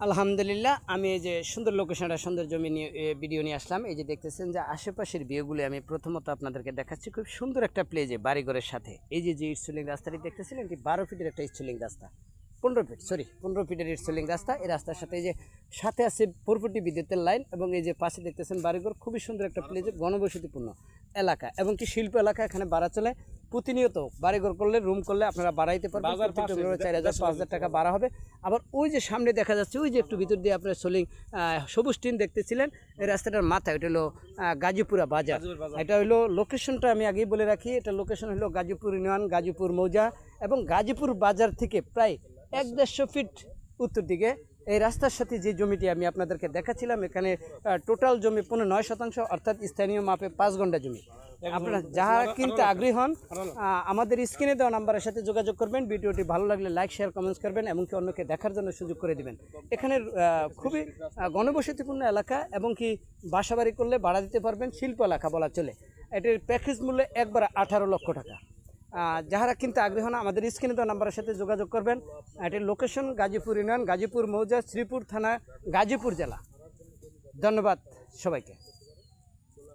আলহামদুলিল্লাহ, আমি এই যে সুন্দর লোকেশনটা সুন্দর জমি নিয়ে ভিডিও নিয়ে আসলাম। এই যে দেখতেছেন যে আশেপাশের ভিউগুলো আমি প্রথমত আপনাদেরকে দেখাচ্ছি। খুব সুন্দর একটা প্লেজে বাড়িঘরের সাথে এই যে ইটসোলিং রাস্তাটি দেখতেছিলেন, এটি 12 ফিটের একটা ইটসোলিং রাস্তা, 15 ফিটের ইটসোলিং রাস্তা। এই রাস্তার সাথে এই যে সাথে আছে 4 ফুটি বিদ্যুতের লাইন, এবং এই যে পাশে দেখতেছেন বাড়িঘর। খুবই সুন্দর একটা প্লেজে ঘনবসতিপূর্ণ এলাকা এবং কি শিল্প এলাকা। এখানে ভাড়া চলে প্রতিনিয়ত। বাড়িঘর করলে, রুম করলে আপনারা বাড়াইতে পারবেন। 4,000-5,000 টাকা ভাড়া হবে। আবার ওই যে সামনে দেখা যাচ্ছে, ওই যে একটু ভিতর দিয়ে আপনার সবুজ টিন দেখতেছিলেন, এই রাস্তাটার মাথায় ওটা হলো গাজীপুরা বাজার। এটা হলো লোকেশনটা আমি আগেই বলে রাখি। এটা লোকেশন হলো গাজীপুর ইউনিয়ন, গাজীপুর মৌজা, এবং গাজীপুর বাজার থেকে প্রায় 1-150 ফিট উত্তর দিকে এই রাস্তার সাথে যে জমিটি আমি আপনাদেরকে দেখাচ্ছিলাম, এখানে টোটাল জমি 9%, অর্থাৎ স্থানীয় মাপে 5 ঘন্টা জমি। আপনারা যারা কিনতে আগ্রহী হন, আমাদের স্ক্রিনে দেওয়া নাম্বারের সাথে যোগাযোগ করবেন। ভিডিওটি ভালো লাগলে লাইক, শেয়ার, কমেন্টস করবেন, এমনকি অন্যকে দেখার জন্য সুযোগ করে দিবেন। এখানে খুবই ঘনবসতিপূর্ণ এলাকা, এবং কি বাসাবাড়ি করলে ভাড়া দিতে পারবেন। শিল্প এলাকা বলা চলে। এটির প্যাকেজ মূল্য একবার 18 লক্ষ টাকা। যারা কিনতে আগ্রহী হন, আমাদের স্ক্রিনে দেওয়া নাম্বারের সাথে যোগাযোগ করবেন। এটির লোকেশন গাজীপুর ইউনিয়ন, গাজীপুর মৌজা, শ্রীপুর থানা, গাজীপুর জেলা। ধন্যবাদ সবাইকে।